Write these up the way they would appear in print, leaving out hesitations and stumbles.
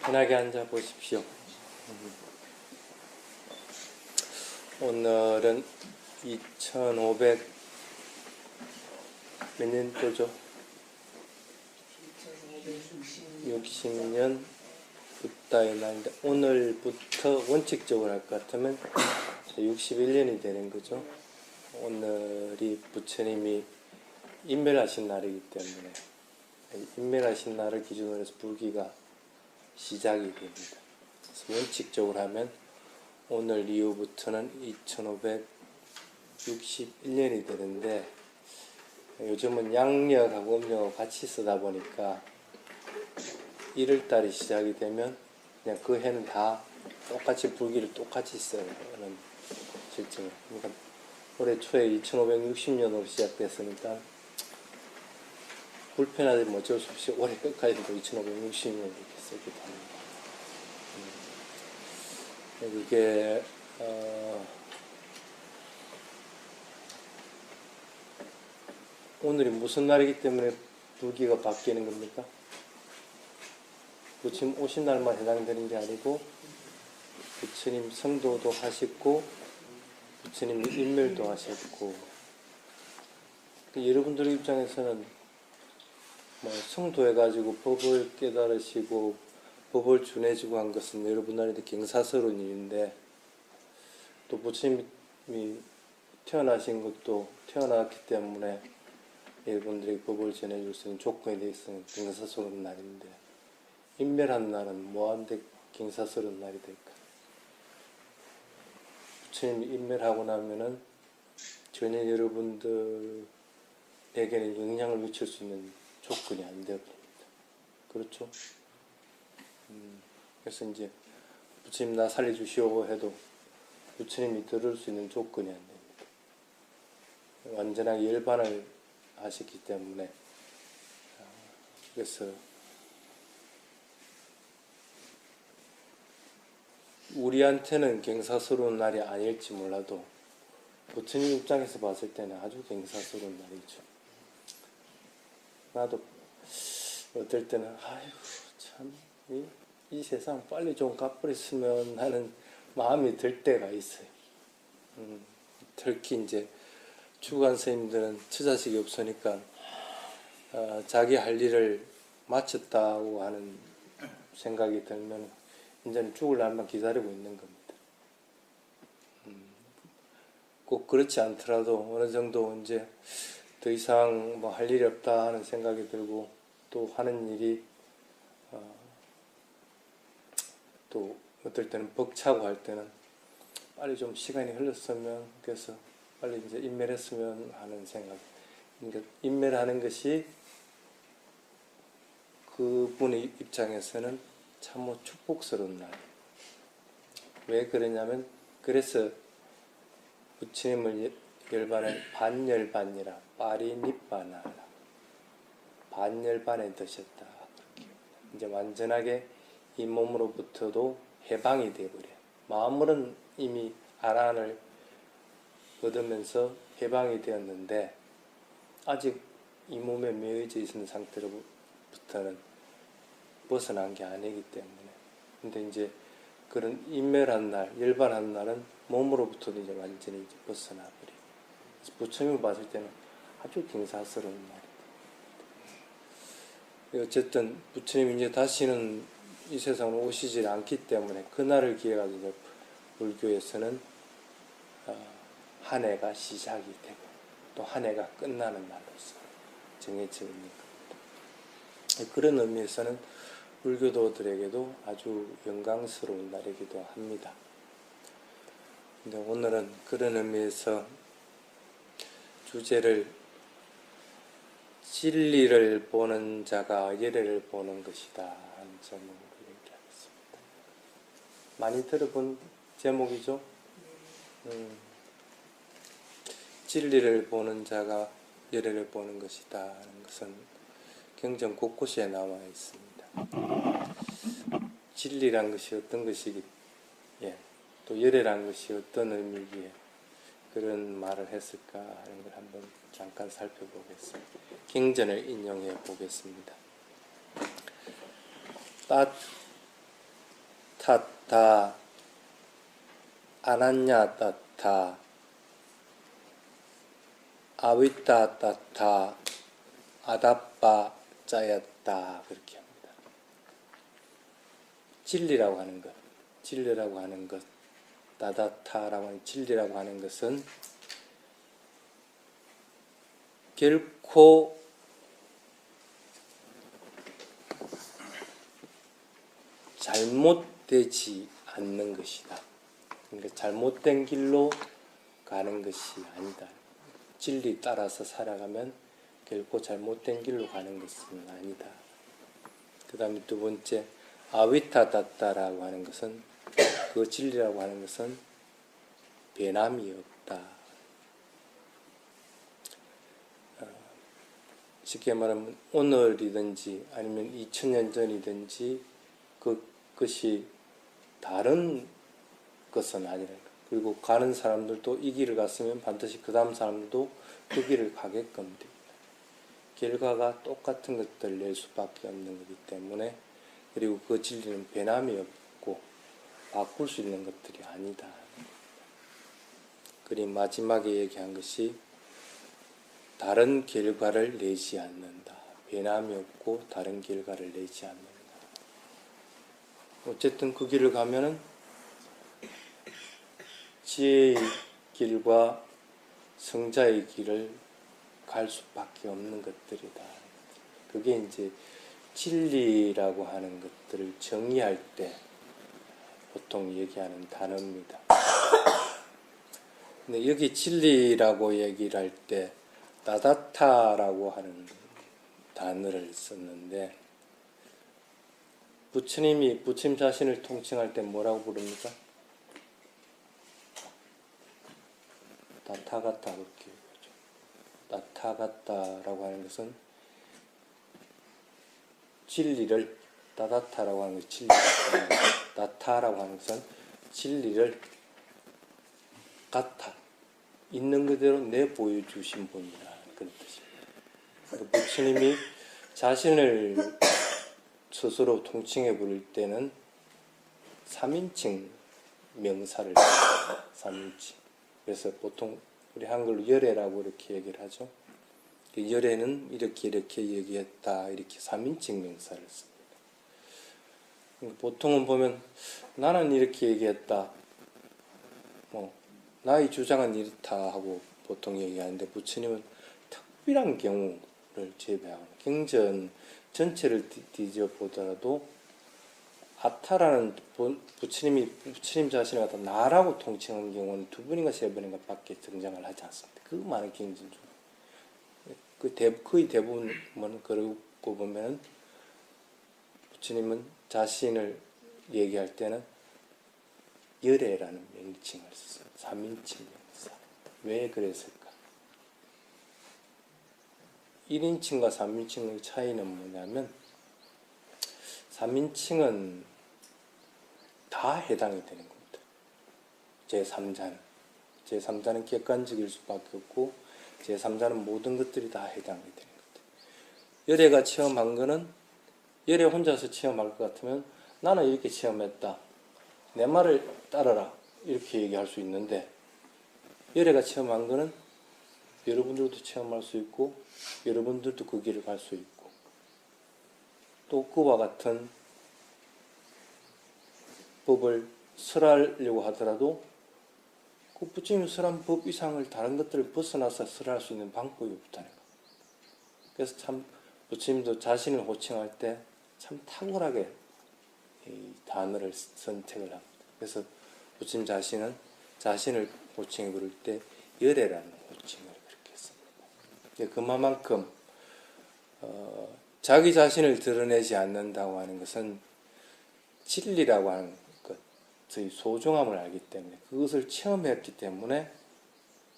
편하게 앉아 보십시오. 오늘은 2500 몇 년도죠? 60년 붓다의 날인데, 오늘부터 원칙적으로 할 것 같으면 61년이 되는 거죠. 오늘이 부처님이 인멸하신 날이기 때문에 인멸하신 날을 기준으로 해서 불기가 시작이 됩니다. 그래서 원칙적으로 하면 오늘 이후부터는 2561년이 되는데, 요즘은 양력하고 음력하고 같이 쓰다 보니까 1월달이 시작이 되면 그냥 그 해는 다 똑같이 불기를 똑같이 쓰는 실증을. 그러니까 올해 초에 2560년으로 시작됐으니까 불편하지 뭐 어쩔 수 없이 올해 끝까지도 2560년 이렇게 쓰기도 합니다. 이게 오늘이 무슨 날이기 때문에 불기가 바뀌는 겁니까? 부처님 오신 날만 해당되는 게 아니고 부처님 성도도 하셨고 부처님 인멸도 하셨고, 여러분들 입장에서는 뭐 성도해가지고 법을 깨달으시고 법을 준해주고 한 것은 여러분들한테 경사스러운 일인데, 또 부처님이 태어나신 것도 태어났기 때문에 여러분들에게 법을 전해줄 수 있는 조건이 되어 있으면 경사스러운 날인데, 인멸한 날은 뭐한데 경사스러운 날이 될까? 부처님이 인멸하고 나면은 전혀 여러분들에게는 영향을 미칠 수 있는 조건이 안 되어버립니다. 그렇죠? 그래서 이제 부처님 나 살려주시오 해도 부처님이 들을 수 있는 조건이 안 됩니다. 완전하게 열반을 하셨기 때문에. 그래서 우리한테는 경사스러운 날이 아닐지 몰라도 부처님 입장에서 봤을 때는 아주 경사스러운 날이죠. 나도 어떨 때는 아이고 참 이 세상 빨리 좀 가버렸으면 하는 마음이 들 때가 있어요. 특히 이제 주관 스님들은 처자식이 없으니까 자기 할 일을 마쳤다고 하는 생각이 들면 이제는 죽을 날만 기다리고 있는 겁니다. 꼭 그렇지 않더라도 어느 정도 이제 더 이상 뭐 할 일이 없다 하는 생각이 들고, 또 하는 일이 또 어떨 때는 벅차고 할 때는 빨리 좀 시간이 흘렀으면, 그래서 빨리 이제 인멸했으면 하는 생각. 그러니까 인멸하는 것이 그분의 입장에서는 참으로 축복스러운 날. 왜 그러냐면, 그래서 부처님을 열반을 반열반이라 파리니빠나라, 반열반에 드셨다. 그렇게 이제 완전하게 이 몸으로부터도 해방이 되어버려요. 마음으로는 이미 아라한을 얻으면서 해방이 되었는데 아직 이 몸에 매여져 있는 상태로부터는 벗어난 게 아니기 때문에. 근데 이제 그런 인멸한 날, 열반한 날은 몸으로부터도 이제 완전히 이제 벗어나 버려요. 부처님을 봤을 때는 아주 경사스러운 날이다. 어쨌든 부처님이 이제 다시는 이 세상으로 오시지 않기 때문에 그날을 기해가지고 불교에서는 한 해가 시작이 되고 또 한 해가 끝나는 날로서 정해져 있는 겁니다. 그런 의미에서는 불교도들에게도 아주 영광스러운 날이기도 합니다. 근데 오늘은 그런 의미에서 주제를 진리를 보는 자가 열애를 보는 것이다 하는 제목으로 얘기하겠습니다. 많이 들어본 제목이죠? 진리를 보는 자가 열애를 보는 것이다 하는 것은 경전 곳곳에 나와 있습니다. 진리란 것이 어떤 것이기, 또 열애란 것이 어떤 의미이기에 그런 말을 했을까 하는 걸 한번 잠깐 살펴보겠습니다. 경전을 인용해 보겠습니다. 타타 아나냐 따타 아위타 따타 아다빠 짜였다 그렇게 합니다. 진리라고 하는 것, 진리라고 하는 것, 따다타라고 하는 진리라고 하는 것은 결코 잘못되지 않는 것이다. 그러니까 잘못된 길로 가는 것이 아니다. 진리 따라서 살아가면 결코 잘못된 길로 가는 것은 아니다. 그 다음에 두 번째 아위타다따라고 하는 것은 그 진리라고 하는 것은 변함이 없다. 쉽게 말하면 오늘이든지 아니면 2000년 전이든지 그것이 다른 것은 아니라 그리고 가는 사람들도 이 길을 갔으면 반드시 그 다음 사람들도 그 길을 가게끔 됩니다. 결과가 똑같은 것들을 낼 수밖에 없는 거기 때문에 그리고 그 진리는 변함이 없고 바꿀 수 있는 것들이 아니다. 그리고 마지막에 얘기한 것이 다른 결과를 내지 않는다. 변함이 없고 다른 결과를 내지 않는다. 어쨌든 그 길을 가면은 지혜의 길과 성자의 길을 갈 수밖에 없는 것들이다. 그게 이제 진리라고 하는 것들을 정의할 때 보통 얘기하는 단어입니다. 근데 여기 진리라고 얘기를 할 때 따다타라고 하는 단어를 썼는데 부처님이 부처님 자신을 통칭할 때 뭐라고 부릅니까? 타타가타 그렇게 얘기하죠. 타타가타라고 하는 것은 진리를 따다타라고 하는 것은 진리를 따타라고 하는 것은 진리를 가타 있는 그대로 내보여주신 분이라 그런 뜻입니다. 부처님이 자신을 스스로 통칭해 부를 때는 3인칭 명사를 3인칭. 그래서 보통 우리 한글로 열애라고 이렇게 얘기를 하죠. 열애는 이렇게 얘기했다 이렇게 3인칭 명사를 씁니다. 보통은 보면 나는 이렇게 얘기했다. 나의 주장은 이렇다 하고 보통 얘기하는데 부처님은 특별한 경우를 제외하고 경전 전체를 뒤져 보더라도 아타라는 부처님 자신을 갖다 나라고 통칭한 경우는 두 번인가 세 번인가 밖에 등장을 하지 않습니다. 그 많은 경전 중 거의 대부분은 그러고 보면 부처님은 자신을 얘기할 때는 열애라는 명칭을 썼어요. 3인칭 명사. 왜 그랬을까? 1인칭과 3인칭의 차이는 뭐냐면 3인칭은 다 해당이 되는 겁니다. 제3자는 객관적일 수밖에 없고 제3자는 모든 것들이 다 해당이 되는 겁니다. 열애가 체험한 거는 열애 혼자서 체험할 것 같으면 나는 이렇게 체험했다. 내 말을 따르라. 이렇게 얘기할 수 있는데 열애가 체험한 거는 여러분들도 체험할 수 있고 여러분들도 그 길을 갈 수 있고 또 그와 같은 법을 설하려고 하더라도 그 부처님이 설한 법 이상을 다른 것들을 벗어나서 설할 수 있는 방법이 없다는 거. 그래서 참 부처님도 자신을 호칭할 때 참 탁월하게 이 단어를 선택을 합니다. 그래서 부처님 자신은 자신을 호칭해 부를 때 열애라는 호칭을 그렇게 했습니다. 그만큼 자기 자신을 드러내지 않는다고 하는 것은 진리라고 하는 것의 소중함을 알기 때문에 그것을 체험했기 때문에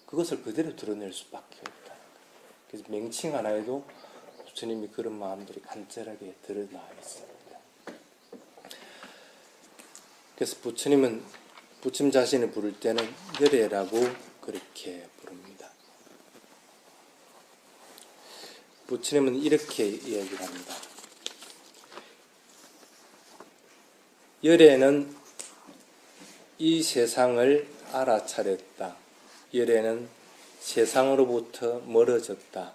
그것을 그대로 드러낼 수밖에 없다. 그래서 명칭 하나에도 부처님이 그런 마음들이 간절하게 드러나 있습니다. 그래서 부처님은 부처님 자신을 부를 때는 열애라고 그렇게 부릅니다. 부처님은 이렇게 이야기를 합니다. 열애는 이 세상을 알아차렸다. 열애는 세상으로부터 멀어졌다.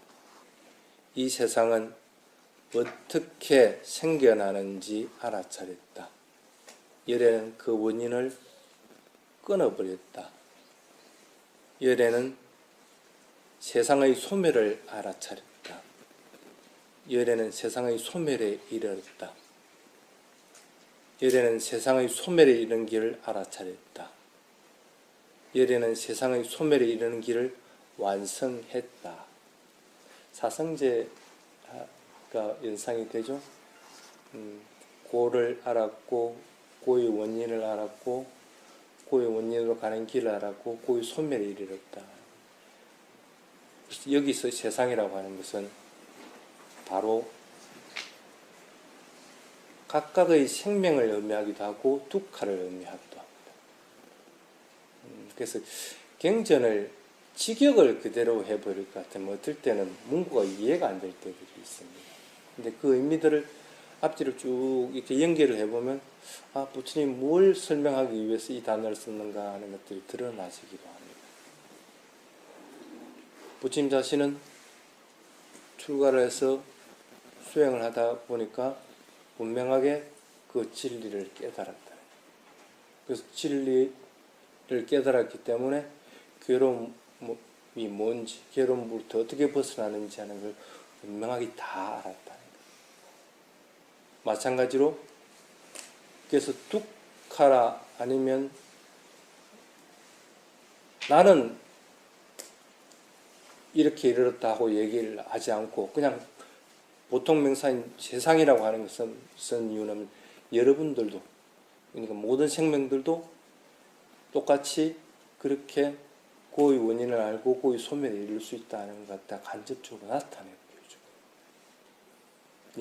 이 세상은 어떻게 생겨나는지 알아차렸다. 열애는 그 원인을 끊어버렸다. 열애는 세상의 소멸을 알아차렸다. 열애는 세상의 소멸에 이르렀다. 열애는 세상의 소멸에 이르는 길을 알아차렸다. 열애는 세상의 소멸에 이르는 길을 완성했다. 사성제가 연상이 되죠. 고를 알았고 고의 원인을 알았고 고의 원인으로 가는 길을 알았고 고의 소멸에 이르렀다. 여기서 세상이라고 하는 것은 바로 각각의 생명을 의미하기도 하고 두카를 의미하기도 합니다. 그래서 경전을 직역을 그대로 해버릴 것 같으면 어떨 때는 문구가 이해가 안 될 때들이 있습니다. 근데 그 의미들을 앞뒤로 쭉 이렇게 연결을 해보면 부처님이 뭘 설명하기 위해서 이 단어를 썼는가 하는 것들이 드러나시기도 합니다. 부처님 자신은 출가를 해서 수행을 하다 보니까 분명하게 그 진리를 깨달았다. 그래서 진리를 깨달았기 때문에 괴로움이 뭔지, 괴로움부터 어떻게 벗어나는지 하는 걸 분명하게 다 알았다. 마찬가지로 그래서 뚝하라 아니면 나는 이렇게 이르렀다 하고 얘기를 하지 않고 그냥 보통 명사인 세상이라고 하는 것은 쓴 이유는 여러분들도 그러니까 모든 생명들도 똑같이 그렇게 고의 원인을 알고 고의 소멸에 이를 수 있다는 것 갖다 간접적으로 나타내는 거죠.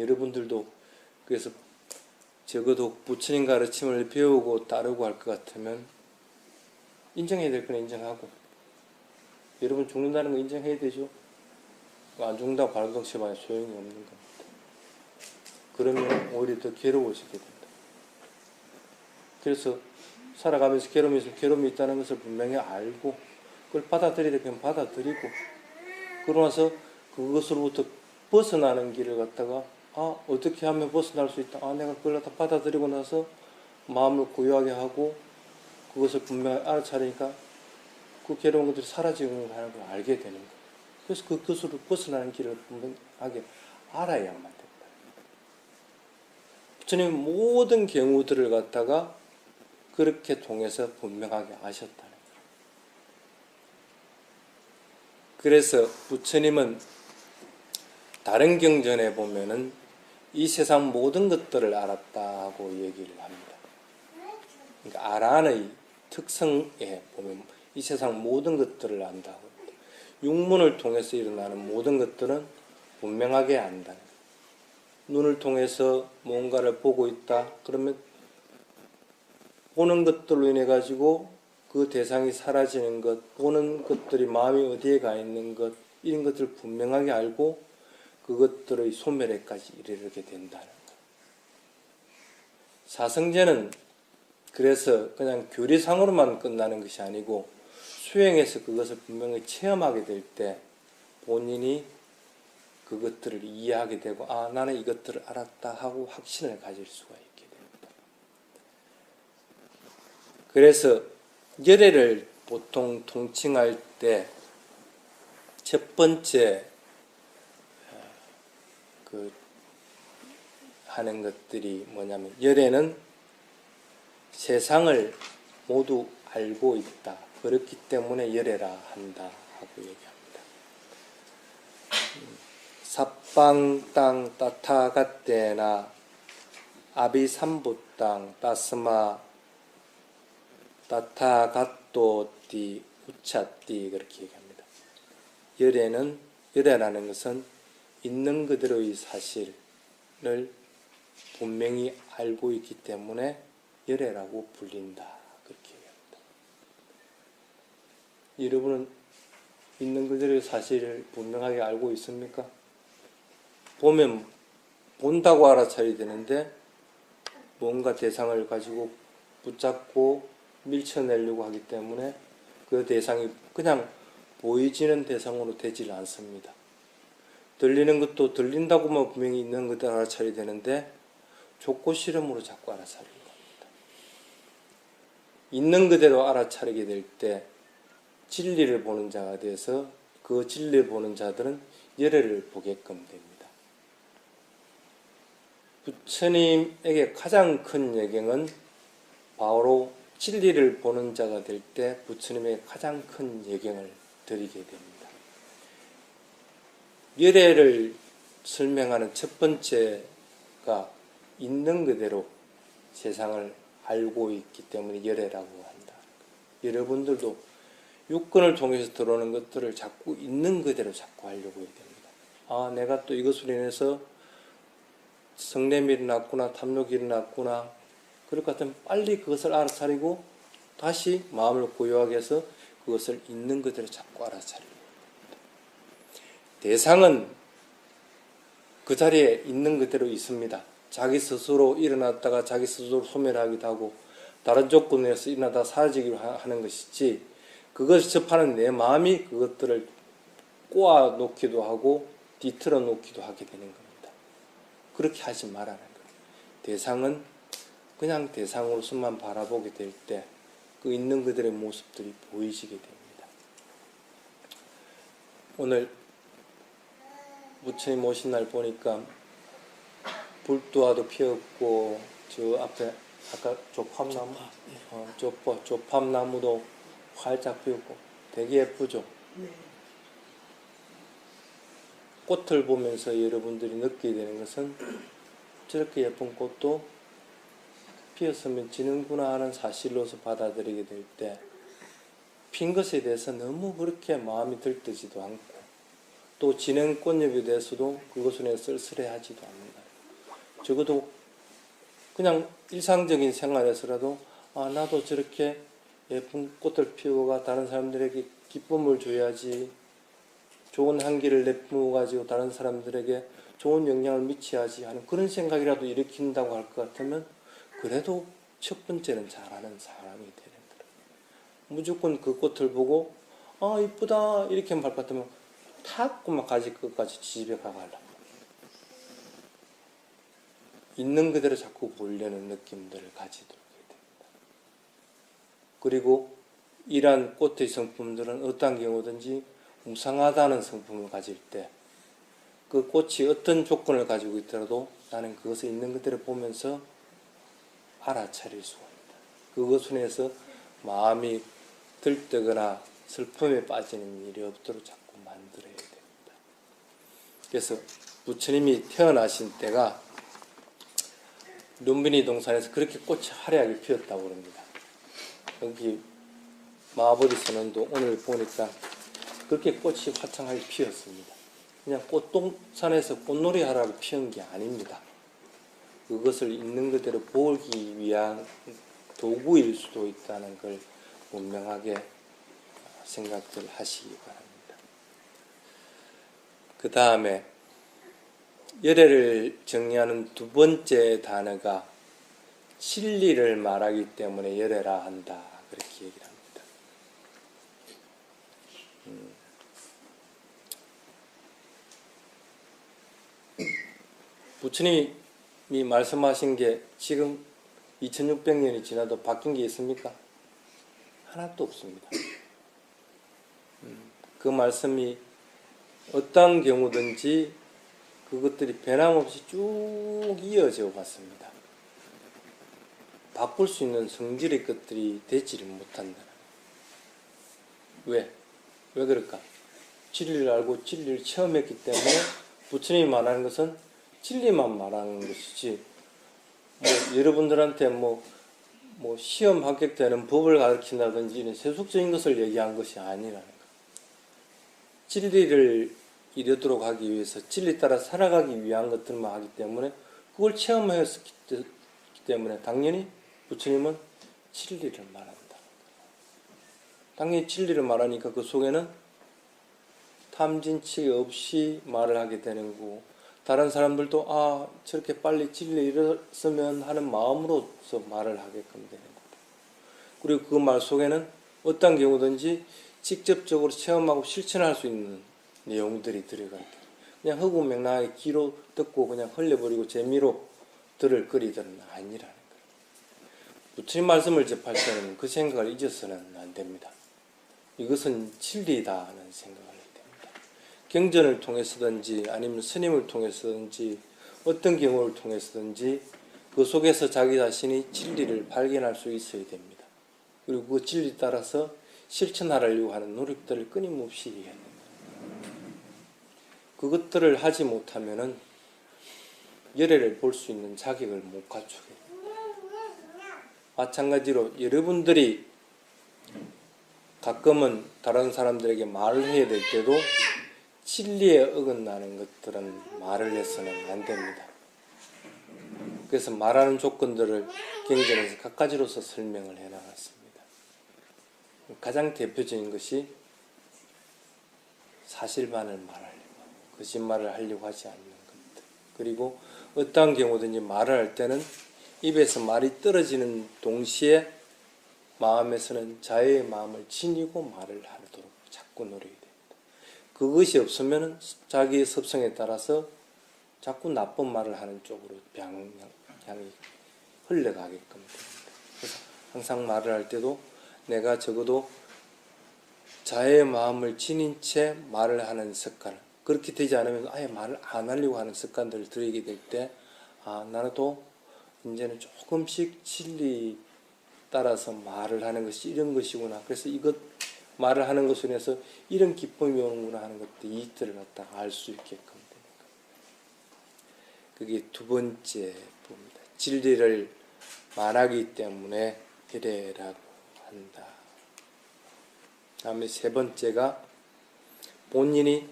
여러분들도 그래서 적어도 부처님 가르침을 배우고 따르고 할 것 같으면 인정해야 될 건 인정하고 여러분 죽는다는 거 인정해야 되죠. 안 죽는다고 발동 쳐봐야 소용이 없는 겁니다. 그러면 오히려 더 괴로워지게 된다. 그래서 살아가면서 괴로움이 있다는 것을 분명히 알고 그걸 받아들이되 그냥 받아들이고 그러고 나서 그것으로부터 벗어나는 길을 갖다가 어떻게 하면 벗어날 수 있다. 내가 그걸 다 받아들이고 나서 마음을 고요하게 하고 그것을 분명히 알아차리니까 그 괴로운 것들이 사라지는 걸 알게 되는 거예요. 그래서 그것으로 벗어나는 길을 분명하게 알아야만 된다. 부처님 모든 경우들을 갖다가 그렇게 통해서 분명하게 아셨다는 거예요. 그래서 부처님은 다른 경전에 보면은 이 세상 모든 것들을 알았다고 얘기를 합니다. 그러니까 아란의 특성에 보면 이 세상 모든 것들을 안다고 합니다. 육문을 통해서 일어나는 모든 것들은 분명하게 안다. 눈을 통해서 뭔가를 보고 있다. 그러면 보는 것들로 인해 가지고 그 대상이 사라지는 것, 보는 것들이 마음이 어디에 가 있는 것, 이런 것들을 분명하게 알고 그것들의 소멸에까지 이르게 된다는 것. 사성제는 그래서 그냥 교리상으로만 끝나는 것이 아니고 수행해서 그것을 분명히 체험하게 될 때 본인이 그것들을 이해하게 되고 나는 이것들을 알았다 하고 확신을 가질 수가 있게 됩니다. 그래서 열애를 보통 통칭할 때 첫 번째 하는 것들이 뭐냐면 열애는 세상을 모두 알고 있다. 그렇기 때문에 열애라 한다 하고 얘기합니다. 삽방 땅 따타갓대나 아비삼부 땅 따스마 따타갓도띠 우차띠 그렇게 얘기합니다. 열애라는 것은 있는 그대로의 사실을 분명히 알고 있기 때문에 열애라고 불린다. 그렇게 얘기합니다. 여러분은 있는 그대로의 사실을 분명하게 알고 있습니까? 보면 본다고 알아차려야 되는데 뭔가 대상을 가지고 붙잡고 밀쳐내려고 하기 때문에 그 대상이 그냥 보이지는 대상으로 되질 않습니다. 들리는 것도 들린다고만 분명히 있는 것들 알아차려야 되는데 좁고 실험으로 자꾸 알아차리는 겁니다. 있는 그대로 알아차리게 될 때 진리를 보는 자가 돼서 그 진리를 보는 자들은 열애를 보게끔 됩니다. 부처님에게 가장 큰 예경은 바로 진리를 보는 자가 될 때 부처님의 가장 큰 예경을 드리게 됩니다. 열애를 설명하는 첫 번째가 있는 그대로 세상을 알고 있기 때문에 열애라고 한다. 여러분들도 육근을 통해서 들어오는 것들을 자꾸 있는 그대로 자꾸 하려고 해야 됩니다. 아, 내가 또 이것으로 인해서 성냄이 일어났구나, 탐욕이 일어났구나. 그럴 것 같으면 빨리 그것을 알아차리고 다시 마음을 고요하게 해서 그것을 있는 그대로 자꾸 알아차리고. 대상은 그 자리에 있는 그대로 있습니다. 자기 스스로 일어났다가 자기 스스로 소멸하기도 하고 다른 조건에서 일어나다 사라지기로 하는 것이지 그것을 접하는 내 마음이 그것들을 꼬아 놓기도 하고 뒤틀어 놓기도 하게 되는 겁니다. 그렇게 하지 말라는 거예요. 대상은 그냥 대상으로서만 바라보게 될 때 그 있는 그들의 모습들이 보이시게 됩니다. 오늘 부처님 오신 날 보니까 불두화도 피었고 저 앞에 아까 조팝나무, 조팝나무도 활짝 피었고 되게 예쁘죠. 꽃을 보면서 여러분들이 느끼게 되는 것은 저렇게 예쁜 꽃도 피었으면 지는구나 하는 사실로서 받아들이게 될 때 핀 것에 대해서 너무 그렇게 마음이 들뜨지도 않고 또 진행 꽃잎에 대해서도 그것을 쓸쓸해하지도 않는다. 적어도 그냥 일상적인 생활에서라도 아, 나도 저렇게 예쁜 꽃을 피우고 다른 사람들에게 기쁨을 줘야지, 좋은 향기를 내뿜어가지고 다른 사람들에게 좋은 영향을 미쳐야지 하는 그런 생각이라도 일으킨다고 할 것 같으면 그래도 첫 번째는 잘하는 사람이 되는 거예요. 무조건 그 꽃을 보고 아 이쁘다 이렇게 말 것 같으면 탁 그만 가지 끝까지 집에 가가려고 있는 그대로 자꾸 보려는 느낌들을 가지도록 해야 됩니다. 그리고 이러한 꽃의 성품들은 어떤 경우든지 무상하다는 성품을 가질 때 그 꽃이 어떤 조건을 가지고 있더라도 나는 그것을 있는 그대로 보면서 알아차릴 수가 있다. 그것으로 인해서 마음이 들뜨거나 슬픔에 빠지는 일이 없도록 자꾸 만들어야 됩니다. 그래서 부처님이 태어나신 때가 룸비니 동산에서 그렇게 꽃이 화려하게 피었다고 합니다. 여기 마하보리 선언도 오늘 보니까 그렇게 꽃이 화창하게 피었습니다. 그냥 꽃동산에서 꽃놀이 하라고 피운 게 아닙니다. 그것을 있는 그대로 보기 위한 도구일 수도 있다는 걸 분명하게 생각들 하시기 바랍니다. 그 다음에 열애를 정의하는 두 번째 단어가 진리를 말하기 때문에 열애라 한다. 그렇게 얘기를 합니다. 부처님이 말씀하신 게 지금 2600년이 지나도 바뀐 게 있습니까? 하나도 없습니다. 그 말씀이 어떤 경우든지 그것들이 변함없이 쭉 이어져 왔습니다. 바꿀 수 있는 성질의 것들이 되지를 못한다. 왜? 왜 그럴까? 진리를 알고 진리를 체험했기 때문에 부처님이 말하는 것은 진리만 말하는 것이지 여러분들한테 시험 합격되는 법을 가르친다든지 이런 세속적인 것을 얘기한 것이 아니라는 거예요. 진리를 이루도록 하기 위해서 진리 따라 살아가기 위한 것들만 하기 때문에 그걸 체험했기 때문에 당연히 부처님은 진리를 말한다. 당연히 진리를 말하니까 그 속에는 탐진치 없이 말을 하게 되는 거고 다른 사람들도 아 저렇게 빨리 진리를 잃었으면 하는 마음으로서 말을 하게끔 되는 거다. 그리고 그 말 속에는 어떤 경우든지 직접적으로 체험하고 실천할 수 있는 내용들이 들어가 있다. 그냥 허구맹랑하게 귀로 듣고 그냥 흘려버리고 재미로 들을 거리들은 아니라는 거예요. 부처님 말씀을 접할 때는 그 생각을 잊어서는 안 됩니다. 이것은 진리다 하는 생각을 해야 됩니다. 경전을 통해서든지 아니면 스님을 통해서든지 어떤 경우를 통해서든지 그 속에서 자기 자신이 진리를 발견할 수 있어야 됩니다. 그리고 그 진리 따라서 실천하려고 하는 노력들을 끊임없이 해야 됩니다. 그것들을 하지 못하면은 열애를 볼 수 있는 자격을 못 갖추게 됩니다. 마찬가지로 여러분들이 가끔은 다른 사람들에게 말을 해야 될 때도 진리에 어긋나는 것들은 말을 해서는 안 됩니다. 그래서 말하는 조건들을 경전에서 각 가지로서 설명을 해나갔습니다. 가장 대표적인 것이 사실만을 말하려고, 거짓말을 하려고 하지 않는 것들. 그리고 어떠한 경우든지 말을 할 때는 입에서 말이 떨어지는 동시에 마음에서는 자유의 마음을 지니고 말을 하도록 자꾸 노력해야 됩니다. 그것이 없으면 자기의 습성에 따라서 자꾸 나쁜 말을 하는 쪽으로 방향이 흘러가게끔 됩니다. 그래서 항상 말을 할 때도 내가 적어도 자유의 마음을 지닌 채 말을 하는 습관, 그렇게 되지 않으면 아예 말을 안 하려고 하는 습관들을 들이게 될 때 나도 이제는 조금씩 진리 따라서 말을 하는 것이 이런 것이구나. 그래서 이것 말을 하는 것으로 인해서 이런 기쁨이 오는구나 하는 것들, 이익들을 갖다 알 수 있게끔 됩니다. 그게 두 번째 부분입니다. 진리를 말하기 때문에 열애라고 한다. 다음에 세 번째가 본인이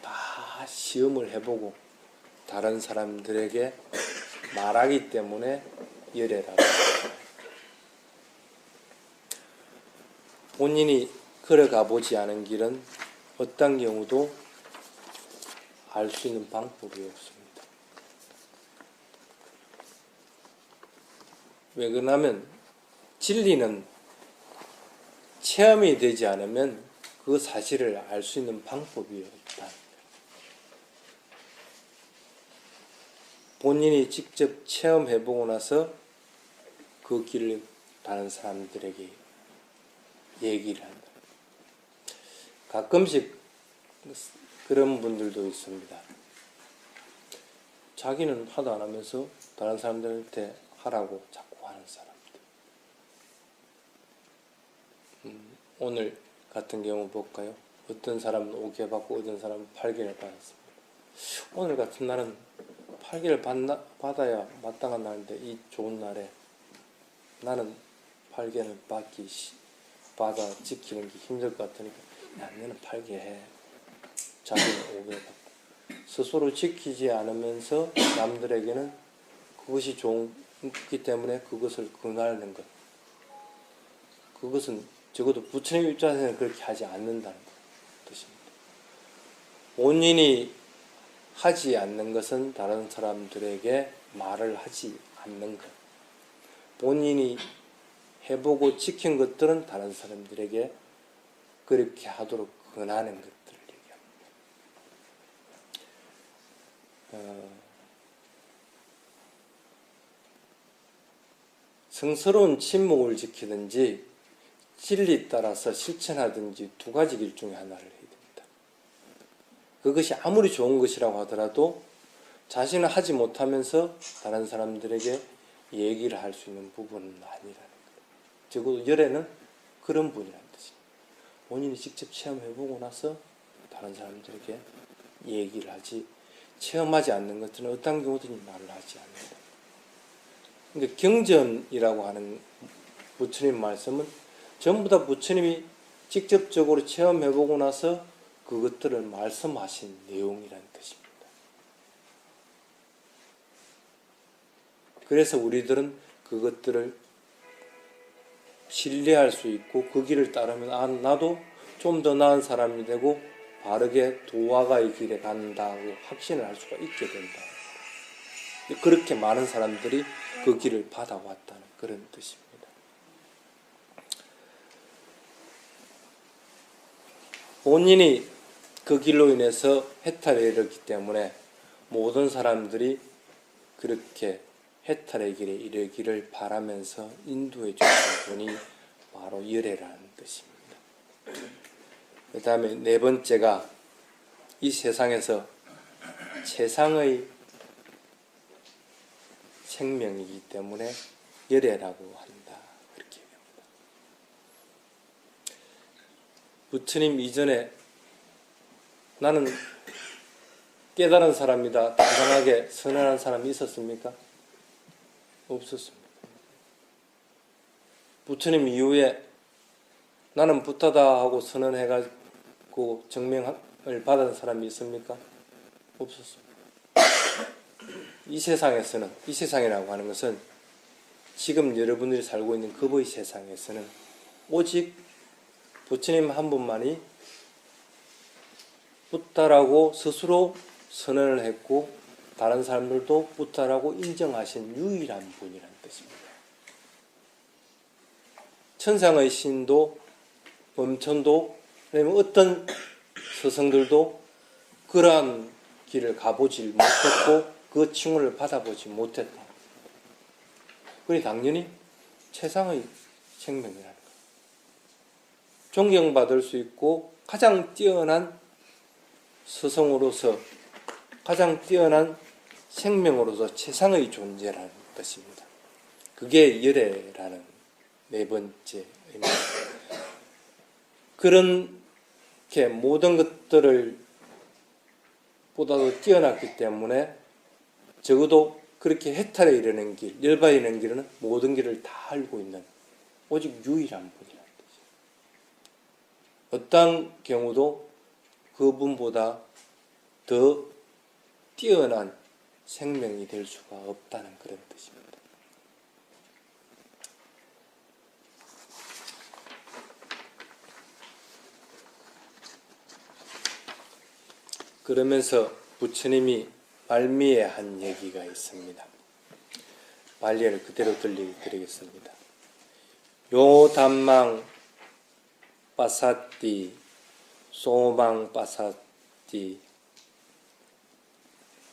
다 시험을 해보고 다른 사람들에게 말하기 때문에 열애라고 합니다. 본인이 걸어가 보지 않은 길은 어떤 경우도 알 수 있는 방법이 없습니다. 왜 그러냐면 진리는 체험이 되지 않으면 그 사실을 알 수 있는 방법이 없다. 본인이 직접 체험해보고 나서 그 길을 다른 사람들에게 얘기를 한다. 가끔씩 그런 분들도 있습니다. 자기는 하도 안 하면서 다른 사람들한테 하라고 자꾸 하는 사람들. 오늘 같은 경우 볼까요? 어떤 사람은 5개 받고 어떤 사람은 8개를 받았습니다. 오늘 같은 날은 8개를 받아야 마땅한 날인데 이 좋은 날에 나는 8개를 받아 지키는 게 힘들 것 같으니까 야, 너는 8개 해. 자기는 5개 받고. 스스로 지키지 않으면서 남들에게는 그것이 좋기 때문에 그것을 권하는 것. 그것은 적어도 부처님 입장에서는 그렇게 하지 않는다는 뜻입니다. 본인이 하지 않는 것은 다른 사람들에게 말을 하지 않는 것. 본인이 해보고 지킨 것들은 다른 사람들에게 그렇게 하도록 권하는 것들을 얘기합니다. 성스러운 침묵을 지키든지 진리 따라서 실천하든지 두 가지 길 중에 하나를 해야 됩니다. 그것이 아무리 좋은 것이라고 하더라도 자신은 하지 못하면서 다른 사람들에게 얘기를 할 수 있는 부분은 아니라는 거예요. 적어도 열애는 그런 분이라는 뜻입니다. 본인이 직접 체험해보고 나서 다른 사람들에게 얘기를 하지, 체험하지 않는 것들은 어떤 경우든 말을 하지 않는다. 그러니까 경전이라고 하는 부처님 말씀은 전부 다 부처님이 직접적으로 체험해보고 나서 그것들을 말씀하신 내용이라는 뜻입니다. 그래서 우리들은 그것들을 신뢰할 수 있고 그 길을 따르면 나도 좀 더 나은 사람이 되고 바르게 도화가의 길에 간다고 확신을 할 수가 있게 된다. 그렇게 많은 사람들이 그 길을 받아왔다는 그런 뜻입니다. 본인이 그 길로 인해서 해탈에 이르렀기 때문에 모든 사람들이 그렇게 해탈의 길에 이르기를 바라면서 인도해 주신 분이 바로 열애라는 뜻입니다. 그 다음에 네 번째가 이 세상에서 최상의 생명이기 때문에 열애라고 한다. 그렇게 얘기합니다. 부처님 이전에 나는 깨달은 사람이다, 당당하게 선언한 사람이 있었습니까? 없었습니다. 부처님 이후에 나는 부타다 하고 선언해가지고 증명을 받은 사람이 있습니까? 없었습니다. 이 세상에서는, 이 세상이라고 하는 것은 지금 여러분들이 살고 있는 그의 세상에서는 오직 부처님 한 분만이 부타라고 스스로 선언을 했고 다른 사람들도 부타라고 인정하신 유일한 분이라는 뜻입니다. 천상의 신도 범천도 어떤 스승들도 그러한 길을 가보지 못했고 그 칭호를 받아보지 못했다. 그러니 당연히 최상의 생명이라는 것. 존경받을 수 있고 가장 뛰어난 스승으로서 가장 뛰어난 생명으로서 최상의 존재라는 뜻입니다. 그게 열애라는 네 번째 의미입니다. 그렇게 모든 것들을 보다도 뛰어났기 때문에 적어도 그렇게 해탈에 이르는 길, 열반에 이르는 길은 모든 길을 다 알고 있는 오직 유일한 분이라는 뜻이에요. 어떤 경우도 그분보다 더 뛰어난 생명이 될 수가 없다는 그런 뜻입니다. 그러면서 부처님이 말미에 한 얘기가 있습니다. 말리를 그대로 들려드리겠습니다. 요 담망 빠사띠 소망 빠사띠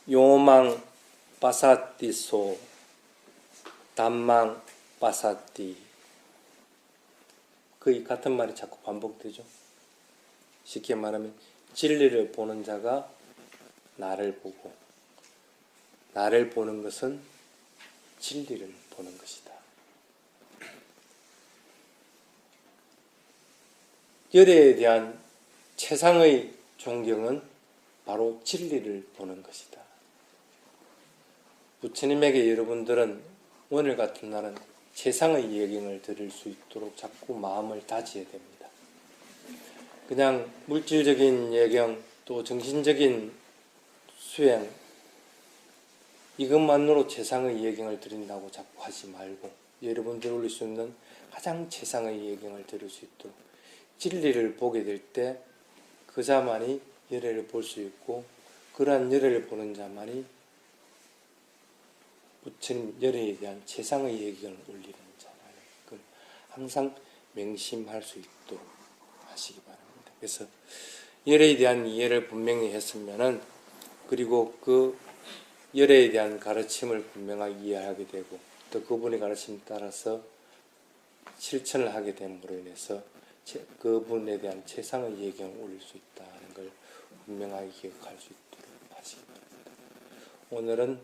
요망 빠사띠소 담망 빠사띠. 거의 같은 말이 자꾸 반복되죠. 쉽게 말하면 진리를 보는 자가 나를 보고 나를 보는 것은 진리를 보는 것이다. 열애에 대한 최상의 존경은 바로 진리를 보는 것이다. 부처님에게 여러분들은 오늘 같은 날은 최상의 예경을 드릴 수 있도록 자꾸 마음을 다져야 됩니다. 그냥 물질적인 예경 또 정신적인 수행 이것만으로 최상의 예경을 드린다고 자꾸 하지 말고 여러분들이 올릴 수 있는 가장 최상의 예경을 드릴 수 있도록 진리를 보게 될 때 그 자만이 열애를 볼 수 있고 그러한 열애를 보는 자만이 부처님 열애에 대한 최상의 예경을 올리는 자라는 걸 항상 맹심할 수 있도록 하시기 바랍니다. 그래서 열애에 대한 이해를 분명히 했으면은 그리고 그 열애에 대한 가르침을 분명하게 이해하게 되고 또 그분의 가르침에 따라서 실천을 하게 됨으로 인해서 그분에 대한 최상의 예경을 올릴 수 있다는 걸 분명하게 기억할 수 있도록 하시기 바랍니다. 오늘은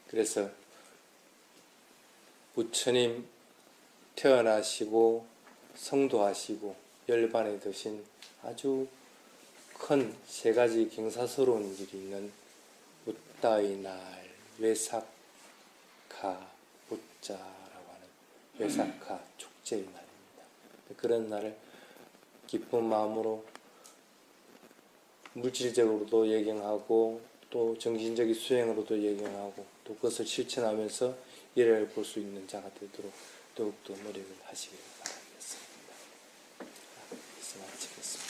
그래서 부처님 태어나시고 성도하시고 열반에 드신 아주 큰 세 가지 경사스러운 일이 있는 붓다의 날, 외삭카 붓자라고 하는 외삭카 축제의 날입니다. 그런 날을 기쁜 마음으로 물질적으로도 예경하고 또 정신적인 수행으로도 예경하고 또 그것을 실천하면서 열애를 볼 수 있는 자가 되도록 더욱더 노력을 하시길 바라겠습니다. 말씀 마치겠습니다.